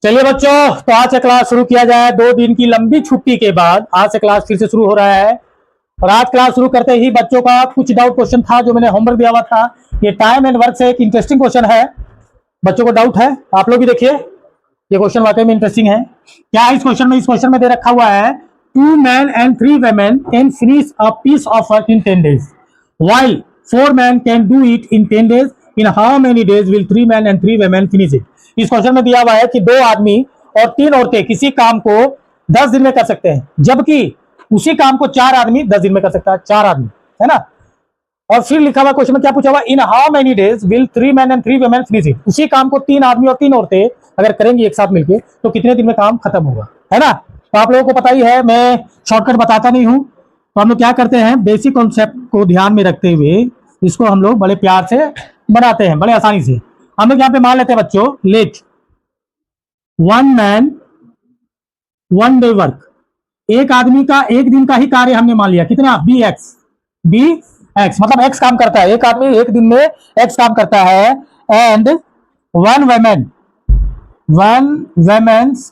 चलिए बच्चों, तो आज से क्लास शुरू किया जाए। 2 दिन की लंबी छुट्टी के बाद आज से क्लास फिर से शुरू हो रहा है। और आज क्लास शुरू करते ही बच्चों का कुछ डाउट क्वेश्चन था जो मैंने होमवर्क दिया हुआ था। ये टाइम एंड वर्क से एक इंटरेस्टिंग क्वेश्चन है। बच्चों को डाउट है, आप लोग भी देखिए, ये क्वेश्चन वाकई में इंटरेस्टिंग है। क्या है इस क्वेश्चन में? इस क्वेश्चन में दे रखा हुआ है 2 men and 3 women can finish a piece of work in 10 days while 4 men can do it in 10 days. In how many days will 3 men and 3 women finish it? इस क्वेश्चन में दिया हुआ है कि 2 आदमी और 3 औरतें किसी काम को 10 दिन में कर सकते हैं, जबकि उसी काम को 4 आदमी 10 दिन में कर सकता है। 4 आदमी, है ना। और फिर लिखा हुआ क्वेश्चन में क्या पूछा हुआ? In how many days will 3 men and 3 women finish it? उसी काम को 3 आदमी और 3 औरतें अगर करेंगी एक साथ मिलकर तो कितने दिन में काम खत्म होगा, है ना। तो आप लोगों को पता ही है, मैं शॉर्टकट बताता नहीं हूं। तो हम लोग क्या करते हैं, बेसिक कॉन्सेप्ट को ध्यान में रखते हुए इसको हम लोग बड़े प्यार से बनाते हैं, बड़े आसानी से। हम लोग यहाँ पे मान लेते हैं बच्चों, लेट 1 man 1 day वर्क। एक आदमी का एक दिन का ही कार्य हमने मान लिया, कितना? bx मतलब x काम करता है। एक आदमी एक दिन में x काम करता है। एंड 1 women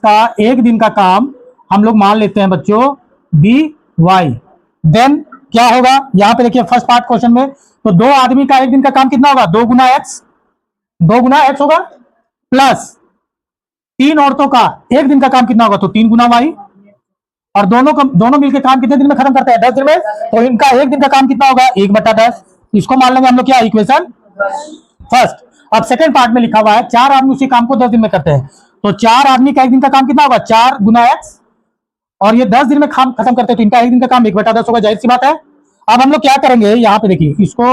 का एक दिन का काम हम लोग मान लेते हैं बच्चों by। देन क्या होगा? यहां पे देखिए फर्स्ट पार्ट क्वेश्चन में, तो 2 आदमी का एक दिन का काम कितना होगा? 2 गुना x होगा, प्लस 3 औरतों का एक दिन का काम कितना होगा? तो 3 गुना y। और दोनों मिलकर काम कितने दिन में खत्म करते हैं? 10 दिन में। तो इनका एक दिन का काम कितना होगा? 1/10। इसको मान लेंगे हम लोग क्या? Equation first. अब सेकंड पार्ट में लिखा हुआ है 4 आदमी उसी काम को 10 दिन में करते हैं, तो 4 आदमी का एक दिन का काम कितना होगा? 4 गुना x। और ये 10 दिन में काम खत्म करते हैं, तो इनका एक दिन का काम 1/10 होगा, जाहिर सी बात है। अब हम लोग क्या करेंगे, यहाँ पे देखिए, इसको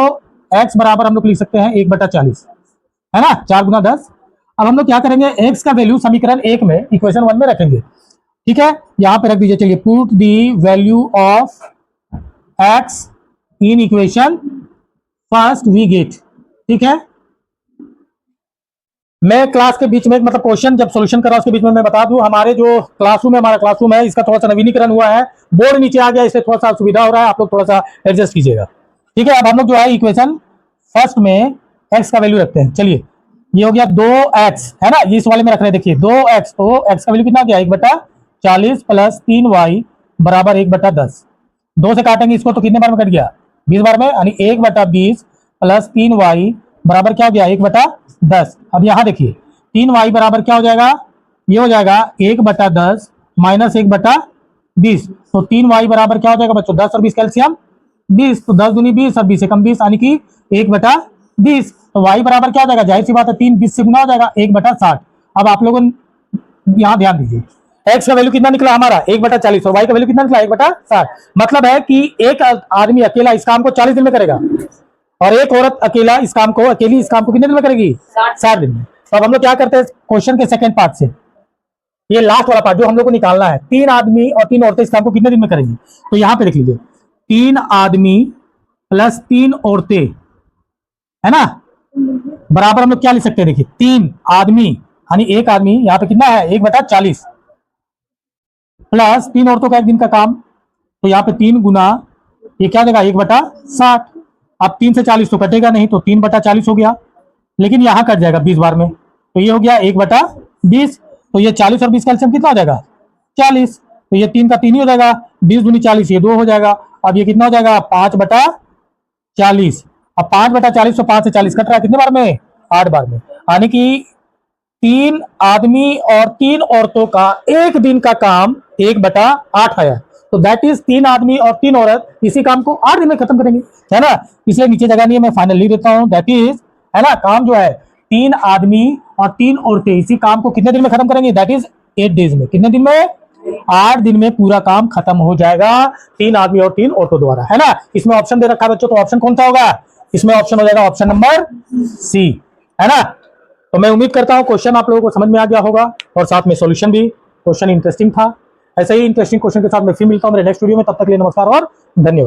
x बराबर हम लोग लिख सकते हैं 1/40, है ना, 4 गुना 10। अब हम लोग क्या करेंगे, x का वैल्यू समीकरण 1 में, इक्वेशन 1 में रखेंगे, ठीक है। यहां पे रख दीजिए। चलिए, put the value of x in equation first we get, ठीक है। मैं क्लास के बीच में, मतलब क्वेश्चन जब सॉल्यूशन कर रहा हूं उसके बीच में मैं बता दूं, हमारे जो क्लासरूम है, हमारा क्लासरूम है, इसका थोड़ा सा नवीनीकरण हुआ है। बोर्ड नीचे आ गया, इससे थोड़ा सा सुविधा हो रहा है, आप लोग थोड़ा सा एडजस्ट कीजिएगा, ठीक है। अब हम लोग जो है इक्वेशन फर्स्ट में x का वैल्यू रखते हैं। चलिए, ये हो गया 2x, है ना, इस वाले में रख रहे हैं। देखिए 2x, तो x का वैल्यू कितना गया? 1/40 प्लस 3y बराबर 1/10। 2 से काटेंगे इसको तो कितने बार में कट गया? 20 बार में, यानी 1/20 प्लस 3y बराबर क्या हो गया? 1/10। अब यहां देखिए 3y बराबर क्या हो जाएगा? ये हो जाएगा 1/10 माइनस 1/20। तो 3y बराबर क्या हो जाएगा बच्चों? 10 और 20 कैल्सियम 20, तो 10 दूनी 20 और 20 एकम 20, यानी कि 1/20। तो y बराबर क्या हो जाएगा? जाहिर सी बात है 3 20 से गुना हो जाएगा, 1/60। अब आप लोगों यहां ध्यान दीजिए, x का वैल्यू कितना निकला हमारा? 1/40, और y का वैल्यू कितना निकला? 1/60। मतलब है कि एक आदमी अकेला इस काम को 40 दिन में करेगा, और एक औरत अकेली इस काम को कितने दिन में करेगी? 60 दिन में। तो अब हम लोग क्या करते हैं, क्वेश्चन के सेकंड पार्ट से, ये लास्ट वाला पार्ट जो हम लोग को निकालना है, 3 आदमी और 3 औरतें इस काम को कितने दिन में करेंगी? तो यहां पे लिख लीजिए 3 आदमी प्लस 3 औरतें, है ना, बराबर हम लोग क्या लिख सकते हैं? देखिए 3 आदमी यानी एक आदमी, यहाँ पे कितना है? 1/40 प्लस 3 औरतों का एक दिन का काम, तो यहाँ पे 3 गुना, ये क्या देगा? 1/60। अब 3 से 40 तो कटेगा नहीं, तो 3/40 हो गया, लेकिन यहाँ कट जाएगा 20 बार में, तो ये हो गया 1/20। तो ये 40 और 20 का एलसीएम कितना हो जाएगा? 40। तो ये 3 का 3 ही हो जाएगा, 20 दूनी 40, ये 2 हो जाएगा। अब ये कितना हो जाएगा? 5/40। अब 5/40, तो 5 से 40 कट रहा है, कितने बार में? 8 बार में, यानी कि 3 आदमी और 3 औरतों का एक दिन का काम 1/8 है। तो दैट इज 3 आदमी और 3 औरत इसी काम को 8 दिन में खत्म करेंगे, है ना। इसलिए नीचे जगह नहीं है, मैं फाइनल लिख देता हूं, दैट इज, है ना, काम जो है 3 आदमी और 3 औरतें इसी काम को कितने दिन में खत्म करेंगे? दैट इज 8 डेज में। कितने दिन में? 8 दिन में पूरा काम खत्म हो जाएगा 3 आदमी और 3 औरतों द्वारा, है ना। इसमें ऑप्शन दे रखा है बच्चों, तो ऑप्शन कौन सा होगा? इसमें ऑप्शन हो जाएगा ऑप्शन नंबर सी, है ना। तो मैं उम्मीद करता हूं क्वेश्चन आप लोगों को समझ में आ गया होगा, और साथ में सॉल्यूशन भी। क्वेश्चन इंटरेस्टिंग था। ऐसे ही इंटरेस्टिंग क्वेश्चन के साथ मैं फिर मिलता हूं मेरे नेक्स्ट वीडियो में। तब तक के लिए नमस्कार और धन्यवाद।